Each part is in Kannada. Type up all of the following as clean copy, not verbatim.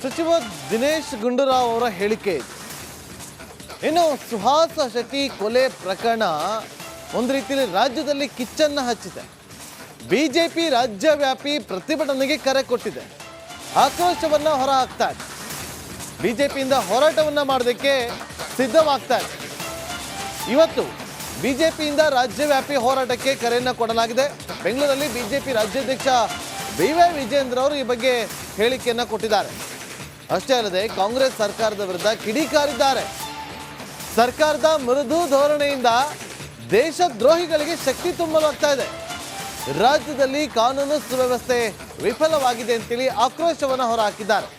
ಸಚಿವ ದಿನೇಶ್ ಗುಂಡೂರಾವ್ ಅವರ ಹೇಳಿಕೆ ಇದು. ಇನ್ನು ಸುಹಾಸ ಶೆಟ್ಟಿ ಕೊಲೆ ಪ್ರಕರಣ ಒಂದು ರೀತಿಯಲ್ಲಿ ರಾಜ್ಯದಲ್ಲಿ ಕಿಚ್ಚನ್ನ ಹಚ್ಚಿದೆ. ಬಿಜೆಪಿ ರಾಜ್ಯವ್ಯಾಪಿ ಪ್ರತಿಭಟನೆಗೆ ಕರೆ ಕೊಟ್ಟಿದೆ. ಆಕ್ರೋಶವನ್ನ ಹೊರ ಹಾಕ್ತಾ ಇದೆ. ಬಿಜೆಪಿಯಿಂದ ಹೋರಾಟವನ್ನ ಮಾಡೋದಕ್ಕೆ ಸಿದ್ಧವಾಗ್ತಾ ಇದೆ. ಇವತ್ತು ಬಿಜೆಪಿಯಿಂದ ರಾಜ್ಯವ್ಯಾಪಿ ಹೋರಾಟಕ್ಕೆ ಕರೆಯನ್ನ ಕೊಡಲಾಗಿದೆ. ಬೆಂಗಳೂರಲ್ಲಿ ಬಿಜೆಪಿ ರಾಜ್ಯಾಧ್ಯಕ್ಷ ಬಿ.ವೈ. ವಿಜೇಂದ್ರ ಅವರು ಈ ಬಗ್ಗೆ ಹೇಳಿಕೆಯನ್ನ ಕೊಟ್ಟಿದ್ದಾರೆ. ಅಷ್ಟೇ ಅಲ್ಲದೆ ಕಾಂಗ್ರೆಸ್ ಸರ್ಕಾರದ ವಿರುದ್ಧ ಕಿಡಿಕಾರಿದ್ದಾರೆ. ಸರ್ಕಾರದ ಮೃದು ಧೋರಣೆಯಿಂದ ದೇಶದ್ರೋಹಿಗಳಿಗೆ ಶಕ್ತಿ ತುಂಬಲಾಗ್ತಾ ಇದೆ. ರಾಜ್ಯದಲ್ಲಿ ಕಾನೂನು ಸುವ್ಯವಸ್ಥೆ ವಿಫಲವಾಗಿದೆ ಅಂತೇಳಿ ಆಕ್ರೋಶವನ್ನು ಹೊರಹಾಕಿದ್ದಾರೆ.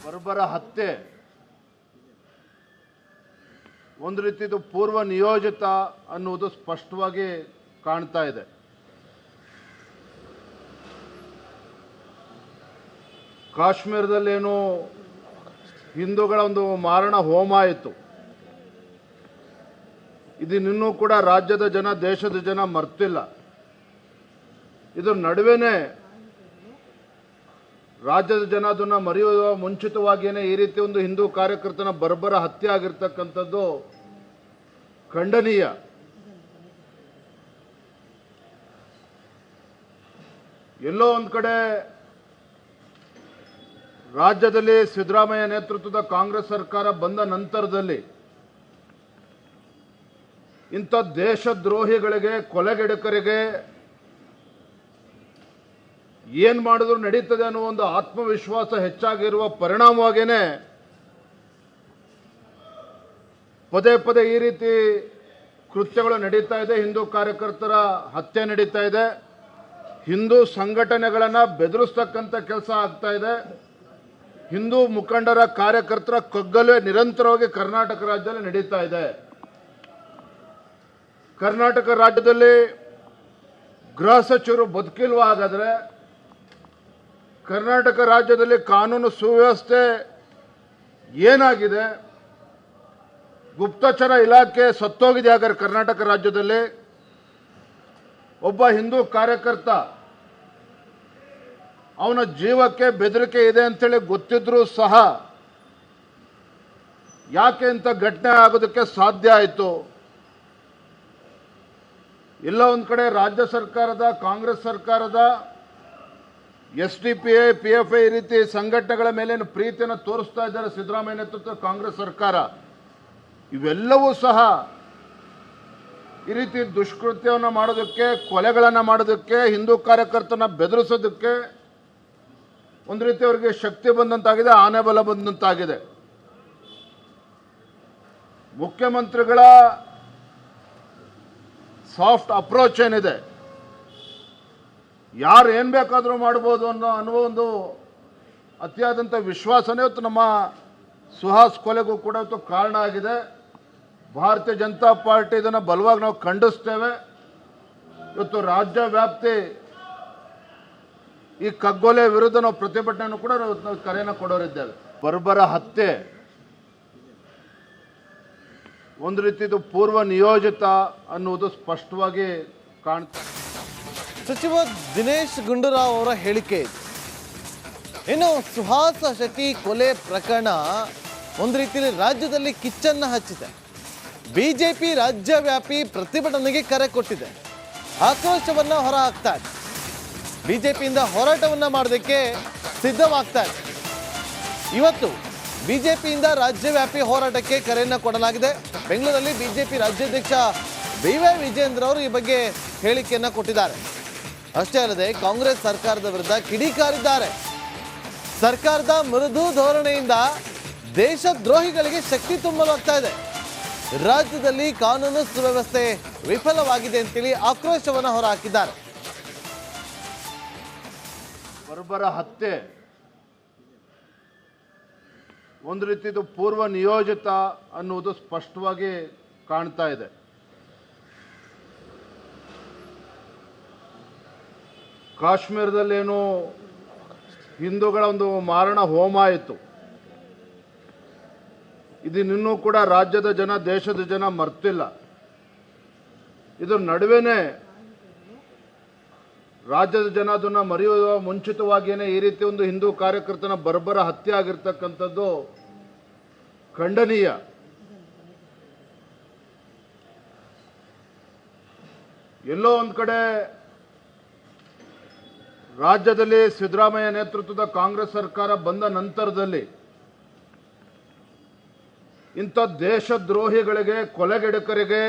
ಬರ್ಬರ ಹತ್ಯೆ ಒಂದು ರೀತಿದು ಪೂರ್ವ ನಿಯೋಜಿತ ಅನ್ನುವುದು ಸ್ಪಷ್ಟವಾಗಿ ಕಾಣ್ತಾ ಇದೆ. ಕಾಶ್ಮೀರದಲ್ಲೇನು ಹಿಂದೂಗಳ ಒಂದು ಮಾರಣ ಹೋಮ ಆಯಿತು. ಇದನ್ನೂ ಕೂಡ ರಾಜ್ಯದ ಜನ, ದೇಶದ ಜನ ಮರ್ತಿಲ್ಲ. ಇದರ ನಡುವೆನೇ ರಾಜ್ಯದ ಜನ ಅದನ್ನು ಮರೆಯುವ ಮುಂಚಿತವಾಗಿಯೇ ಈ ರೀತಿ ಒಂದು ಹಿಂದೂ ಕಾರ್ಯಕರ್ತನ ಬರ್ಬರ ಹತ್ಯೆ ಆಗಿರ್ತಕ್ಕಂಥದ್ದು ಖಂಡನೀಯ. ಎಲ್ಲೋ ಒಂದು ಕಡೆ ರಾಜ್ಯದಲ್ಲಿ ಸಿದ್ದರಾಮಯ್ಯ ನೇತೃತ್ವದ ಕಾಂಗ್ರೆಸ್ ಸರ್ಕಾರ ಬಂದ ನಂತರದಲ್ಲಿ ಇಂಥ ದೇಶದ್ರೋಹಿಗಳಿಗೆ, ಕೊಲೆಗಡಕರಿಗೆ ಏನು ಮಾಡಿದ್ರು ನಡೀತದೆ ಅನ್ನೋ ಒಂದು ಆತ್ಮವಿಶ್ವಾಸ ಹೆಚ್ಚಾಗಿರುವ ಪರಿಣಾಮವಾಗೇನೆ ಪದೇ ಪದೇ ಈ ರೀತಿ ಕೃತ್ಯಗಳು ನಡೀತಾ ಇದೆ. ಹಿಂದೂ ಕಾರ್ಯಕರ್ತರ ಹತ್ಯೆ ನಡೀತಾ ಇದೆ. ಹಿಂದೂ ಸಂಘಟನೆಗಳನ್ನು ಬೆದರಿಸ್ತಕ್ಕಂಥ ಕೆಲಸ ಆಗ್ತಾ ಇದೆ. ಹಿಂದೂ ಮುಖಂಡರ, ಕಾರ್ಯಕರ್ತರ ಕಗ್ಗಲೆ ನಿರಂತರವಾಗಿ ಕರ್ನಾಟಕ ರಾಜ್ಯದಲ್ಲಿ ನಡೀತಾ ಇದೆ. ಕರ್ನಾಟಕ ರಾಜ್ಯದಲ್ಲಿ ಗೃಹ ಸಚಿವರು ಬದುಕಿಲ್ವ? ಹಾಗಾದ್ರೆ ಕರ್ನಾಟಕ ರಾಜ್ಯದಲ್ಲಿ ಕಾನೂನು ಸುವ್ಯವಸ್ಥೆ ಏನಾಗಿದೆ? ಗುಪ್ತಚರ ಇಲಾಖೆ ಸತ್ತೋಗಿದೆ. ಹಾಗಾದ್ರೆ ಕರ್ನಾಟಕ ರಾಜ್ಯದಲ್ಲಿ ಒಬ್ಬ ಹಿಂದೂ ಕಾರ್ಯಕರ್ತ ಅವನ ಜೀವಕ್ಕೆ ಬೆದರಿಕೆ ಇದೆ ಅಂತೇಳಿ ಗೊತ್ತಿದ್ರೂ ಸಹ ಯಾಕೆ ಇಂಥ ಘಟನೆ ಆಗೋದಕ್ಕೆ ಸಾಧ್ಯ ಆಯಿತು? ಎಲ್ಲ ಒಂದು ಕಡೆ ರಾಜ್ಯ ಸರ್ಕಾರದ, ಕಾಂಗ್ರೆಸ್ ಸರ್ಕಾರದ SDPI, PFI ಈ ರೀತಿ ಸಂಘಟನೆಗಳ ಮೇಲೇನು ಪ್ರೀತಿಯನ್ನು ತೋರಿಸ್ತಾ ಇದ್ದಾರೆ ಸಿದ್ದರಾಮಯ್ಯ ನೇತೃತ್ವದ ಕಾಂಗ್ರೆಸ್ ಸರ್ಕಾರ. ಇವೆಲ್ಲವೂ ಸಹ ಈ ರೀತಿ ದುಷ್ಕೃತ್ಯವನ್ನು ಮಾಡೋದಕ್ಕೆ, ಕೊಲೆಗಳನ್ನು ಮಾಡೋದಕ್ಕೆ, ಹಿಂದೂ ಕಾರ್ಯಕರ್ತನ ಬೆದರಿಸೋದಕ್ಕೆ ಒಂದು ರೀತಿ ಅವರಿಗೆ ಶಕ್ತಿ ಬಂದಂತಾಗಿದೆ, ಆನೆ ಬಲ ಬಂದಂತಾಗಿದೆ. ಮುಖ್ಯಮಂತ್ರಿಗಳ ಸಾಫ್ಟ್ ಅಪ್ರೋಚ್ ಏನಿದೆ, ಯಾರು ಏನು ಬೇಕಾದರೂ ಮಾಡ್ಬೋದು ಅನ್ನುವ ಒಂದು ಅತಿಯಾದಂಥ ವಿಶ್ವಾಸನೇ ಇವತ್ತು ನಮ್ಮ ಸುಹಾಸ್ ಕೊಲೆಗೂ ಕೂಡ ಇವತ್ತು ಕಾರಣ ಆಗಿದೆ. ಭಾರತೀಯ ಜನತಾ ಪಾರ್ಟಿ ಇದನ್ನು ಬಲವಾಗಿ ನಾವು ಖಂಡಿಸ್ತೇವೆ. ಇವತ್ತು ರಾಜ್ಯ ವ್ಯಾಪ್ತಿ ಈ ಕಗ್ಗೊಲೆ ವಿರುದ್ಧ ನಾವು ಪ್ರತಿಭಟನೆಯನ್ನು ಕೂಡ ನಾವು ಕರೆಯನ್ನು ಕೊಡೋರಿದ್ದೇವೆ. ಬರ್ಬರ ಹತ್ಯೆ ಒಂದು ರೀತಿದು ಪೂರ್ವ ನಿಯೋಜಿತ ಅನ್ನುವುದು ಸ್ಪಷ್ಟವಾಗಿ ಕಾಣ್ತಾ. ಸಚಿವ ದಿನೇಶ್ ಗುಂಡೂರಾವ್ ಅವರ ಹೇಳಿಕೆ ಇದು. ಇನ್ನು ಸುಹಾಸ ಶೆಟ್ಟಿ ಕೊಲೆ ಪ್ರಕರಣ ಒಂದು ರೀತಿಯಲ್ಲಿ ರಾಜ್ಯದಲ್ಲಿ ಕಿಚ್ಚನ್ನ ಹಚ್ಚಿದೆ. ಬಿಜೆಪಿ ರಾಜ್ಯವ್ಯಾಪಿ ಪ್ರತಿಭಟನೆಗೆ ಕರೆ ಕೊಟ್ಟಿದೆ. ಆಕ್ರೋಶವನ್ನ ಹೊರ ಹಾಕ್ತಾ ಇದೆ. ಬಿಜೆಪಿಯಿಂದ ಹೋರಾಟವನ್ನ ಮಾಡೋದಕ್ಕೆ ಸಿದ್ಧವಾಗ್ತಾ ಇದೆ. ಇವತ್ತು ಬಿಜೆಪಿಯಿಂದ ರಾಜ್ಯವ್ಯಾಪಿ ಹೋರಾಟಕ್ಕೆ ಕರೆಯನ್ನ ಕೊಡಲಾಗಿದೆ. ಬೆಂಗಳೂರಲ್ಲಿ ಬಿಜೆಪಿ ರಾಜ್ಯಾಧ್ಯಕ್ಷ ಬಿ.ವೈ. ವಿಜೇಂದ್ರ ಅವರು ಈ ಬಗ್ಗೆ ಹೇಳಿಕೆಯನ್ನ ಕೊಟ್ಟಿದ್ದಾರೆ. ಅಷ್ಟೇ ಅಲ್ಲದೆ ಕಾಂಗ್ರೆಸ್ ಸರ್ಕಾರದ ವಿರುದ್ಧ ಕಿಡಿಕಾರಿದ್ದಾರೆ. ಸರ್ಕಾರದ ಮೃದು ಧೋರಣೆಯಿಂದ ದೇಶದ್ರೋಹಿಗಳಿಗೆ ಶಕ್ತಿ ತುಂಬಲಾಗ್ತಾ ಇದೆ. ರಾಜ್ಯದಲ್ಲಿ ಕಾನೂನು ಸುವ್ಯವಸ್ಥೆ ವಿಫಲವಾಗಿದೆ ಅಂತೇಳಿ ಆಕ್ರೋಶವನ್ನು ಹೊರಹಾಕಿದ್ದಾರೆ. ಬರ್ಬರ ಹತ್ಯೆ ಒಂದು ರೀತಿದು ಪೂರ್ವ ನಿಯೋಜಿತ ಅನ್ನುವುದು ಸ್ಪಷ್ಟವಾಗಿ ಕಾಣ್ತಾ ಇದೆ. ಕಾಶ್ಮೀರದಲ್ಲೇನು ಹಿಂದೂಗಳ ಒಂದು ಮಾರಣ ಹೋಮ ಆಯಿತು. ಇದನ್ನೂ ಕೂಡ ರಾಜ್ಯದ ಜನ, ದೇಶದ ಜನ ಮರ್ತಿಲ್ಲ. ಇದರ ನಡುವೆನೇ ರಾಜ್ಯದ ಜನ ಅದನ್ನು ಮರೆಯುವ ಮುಂಚಿತವಾಗಿಯೇ ಈ ರೀತಿ ಒಂದು ಹಿಂದೂ ಕಾರ್ಯಕರ್ತನ ಬರ್ಬರ ಹತ್ಯೆ ಆಗಿರ್ತಕ್ಕಂಥದ್ದು ಖಂಡನೀಯ. ಎಲ್ಲೋ ಒಂದು ಕಡೆ ರಾಜ್ಯದಲ್ಲಿ ಸಿದ್ದರಾಮಯ್ಯ ನೇತೃತ್ವದ ಕಾಂಗ್ರೆಸ್ ಸರ್ಕಾರ ಬಂದ ನಂತರದಲ್ಲಿ ಇಂಥ ದೇಶದ್ರೋಹಿಗಳಿಗೆ, ಕೊಲೆಗಡಕರಿಗೆ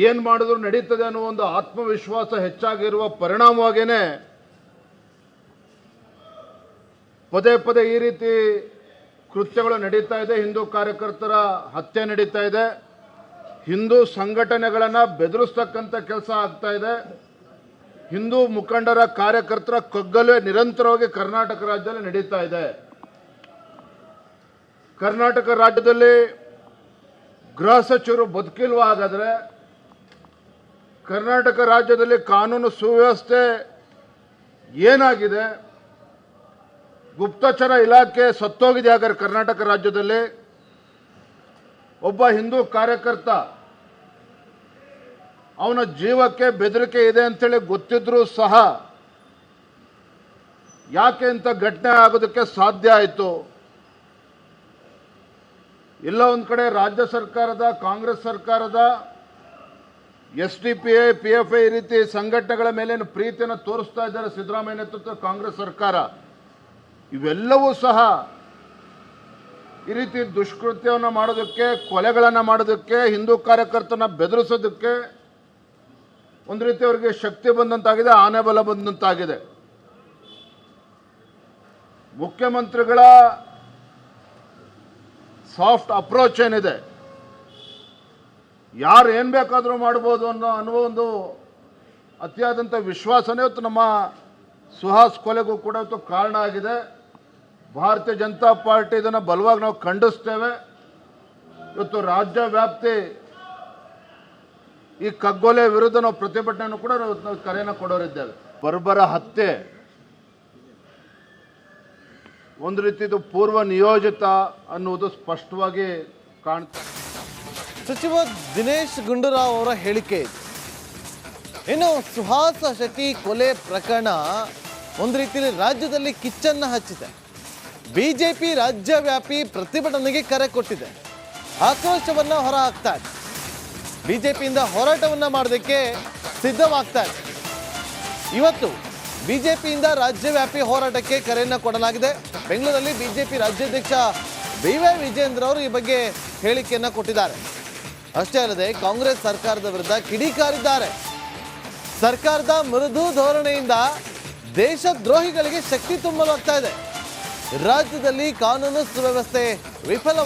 ಏನು ಮಾಡಿದ್ರು ನಡೀತದೆ ಅನ್ನೋ ಒಂದು ಆತ್ಮವಿಶ್ವಾಸ ಹೆಚ್ಚಾಗಿರುವ ಪರಿಣಾಮವಾಗಿಯೇ ಪದೇ ಪದೇ ಈ ರೀತಿ ಕೃತ್ಯಗಳು ನಡೀತಾ ಇದೆ. ಹಿಂದೂ ಕಾರ್ಯಕರ್ತರ ಹತ್ಯೆ ನಡೀತಾ ಇದೆ. ಹಿಂದೂ ಸಂಘಟನೆಗಳನ್ನು ಬೆದರಿಸ್ತಕ್ಕಂಥ ಕೆಲಸ ಆಗ್ತಾ ಇದೆ. ಹಿಂದೂ ಮುಖಂಡರ, ಕಾರ್ಯಕರ್ತರ ಕಗ್ಗಲೆ ನಿರಂತರವಾಗಿ ಕರ್ನಾಟಕ ರಾಜ್ಯದಲ್ಲಿ ನಡೀತಾ ಇದೆ. ಕರ್ನಾಟಕ ರಾಜ್ಯದಲ್ಲಿ ಗೃಹ ಸಚಿವರು ಬದುಕಿಲ್ವಾ? ಹಾಗಾದ್ರೆ ಕರ್ನಾಟಕ ರಾಜ್ಯದಲ್ಲಿ ಕಾನೂನು ಸುವ್ಯವಸ್ಥೆ ಏನಾಗಿದೆ? ಗುಪ್ತಚರ ಇಲಾಖೆ ಸತ್ತೋಗಿದೆ. ಹಾಗಾದ್ರೆ ಕರ್ನಾಟಕ ರಾಜ್ಯದಲ್ಲಿ ಒಬ್ಬ ಹಿಂದೂ ಕಾರ್ಯಕರ್ತ ಅವನ ಜೀವಕ್ಕೆ ಬೆದರಿಕೆ ಇದೆ ಅಂತೇಳಿ ಗೊತ್ತಿದ್ರೂ ಸಹ ಯಾಕೆ ಇಂಥ ಘಟನೆ ಆಗೋದಕ್ಕೆ ಸಾಧ್ಯ ಆಯಿತು? ಎಲ್ಲ ಒಂದು ಕಡೆ ರಾಜ್ಯ ಸರ್ಕಾರದ, ಕಾಂಗ್ರೆಸ್ ಸರ್ಕಾರದ SDPI, PFI ಈ ರೀತಿ ಸಂಘಟನೆಗಳ ಮೇಲೇನು ಪ್ರೀತಿಯನ್ನು ತೋರಿಸ್ತಾ ಇದ್ದಾರೆ ಸಿದ್ದರಾಮಯ್ಯ ನೇತೃತ್ವದ ಕಾಂಗ್ರೆಸ್ ಸರ್ಕಾರ. ಇವೆಲ್ಲವೂ ಸಹ ಈ ರೀತಿ ದುಷ್ಕೃತ್ಯವನ್ನು ಮಾಡೋದಕ್ಕೆ, ಕೊಲೆಗಳನ್ನು ಮಾಡೋದಕ್ಕೆ, ಹಿಂದೂ ಕಾರ್ಯಕರ್ತನ ಬೆದರಿಸೋದಕ್ಕೆ ಒಂದು ರೀತಿ ಅವರಿಗೆ ಶಕ್ತಿ ಬಂದಂತಾಗಿದೆ, ಆನೆ ಬಲ ಬಂದಂತಾಗಿದೆ. ಮುಖ್ಯಮಂತ್ರಿಗಳ ಸಾಫ್ಟ್ ಅಪ್ರೋಚ್ ಏನಿದೆ, ಯಾರು ಏನು ಬೇಕಾದರೂ ಮಾಡ್ಬೋದು ಅನ್ನುವ ಒಂದು ಅತಿಯಾದಂಥ ವಿಶ್ವಾಸನೇ ಇವತ್ತು ನಮ್ಮ ಸುಹಾಸ್ ಕೊಲೆಗೂ ಕೂಡ ಇವತ್ತು ಕಾರಣ ಆಗಿದೆ. ಭಾರತೀಯ ಜನತಾ ಪಾರ್ಟಿ ಇದನ್ನು ಬಲವಾಗಿ ನಾವು ಖಂಡಿಸ್ತೇವೆ. ಇವತ್ತು ರಾಜ್ಯ ವ್ಯಾಪ್ತಿ ಈ ಕಗ್ಗೊಲೆ ವಿರುದ್ಧ ನಾವು ಪ್ರತಿಭಟನೆಯನ್ನು ಕೂಡ ನಾವು ಕರೆಯನ್ನು ಕೊಡೋರಿದ್ದೇವೆ. ಬರ್ಬರ ಹತ್ಯೆ ಒಂದು ರೀತಿದು ಪೂರ್ವ ನಿಯೋಜಿತ ಅನ್ನುವುದು ಸ್ಪಷ್ಟವಾಗಿ ಕಾಣ್ತದೆ. ಸಚಿವ ದಿನೇಶ್ ಗುಂಡೂರಾವ್ ಅವರ ಹೇಳಿಕೆ ಇದು. ಇನ್ನು ಸುಹಾಸ್ ಶೆಟ್ಟಿ ಕೊಲೆ ಪ್ರಕರಣ ಒಂದು ರೀತಿಯಲ್ಲಿ ರಾಜ್ಯದಲ್ಲಿ ಕಿಚ್ಚನ್ನ ಹಚ್ಚಿದೆ. ಬಿಜೆಪಿ ರಾಜ್ಯವ್ಯಾಪಿ ಪ್ರತಿಭಟನೆಗೆ ಕರೆ ಕೊಟ್ಟಿದೆ. ಆಕ್ರೋಶವನ್ನ ಹೊರ ಹಾಕ್ತಾ ಇದೆ. ಬಿಜೆಪಿಯಿಂದ ಹೋರಾಟವನ್ನ ಮಾಡೋದಕ್ಕೆ ಸಿದ್ಧವಾಗ್ತಾ ಇದೆ. ಇವತ್ತು ಬಿಜೆಪಿಯಿಂದ ರಾಜ್ಯವ್ಯಾಪಿ ಹೋರಾಟಕ್ಕೆ ಕರೆಯನ್ನು ಕೊಡಲಾಗಿದೆ. ಬೆಂಗಳೂರಲ್ಲಿ ಬಿಜೆಪಿ ರಾಜ್ಯಾಧ್ಯಕ್ಷ BY ವಿಜೇಂದ್ರ ಅವರು ಈ ಬಗ್ಗೆ ಹೇಳಿಕೆಯನ್ನು ಕೊಟ್ಟಿದ್ದಾರೆ. ಅಷ್ಟೇ ಅಲ್ಲದೆ ಕಾಂಗ್ರೆಸ್ ಸರ್ಕಾರದ ವಿರುದ್ಧ ಕಿಡಿಕಾರಿದ್ದಾರೆ. ಸರ್ಕಾರದ ಮೃದು ಧೋರಣೆಯಿಂದ ದೇಶದ್ರೋಹಿಗಳಿಗೆ ಶಕ್ತಿ ತುಂಬಲಾಗ್ತಾ ಇದೆ. ರಾಜ್ಯದಲ್ಲಿ ಕಾನೂನು ಸುವ್ಯವಸ್ಥೆ ವಿಫಲ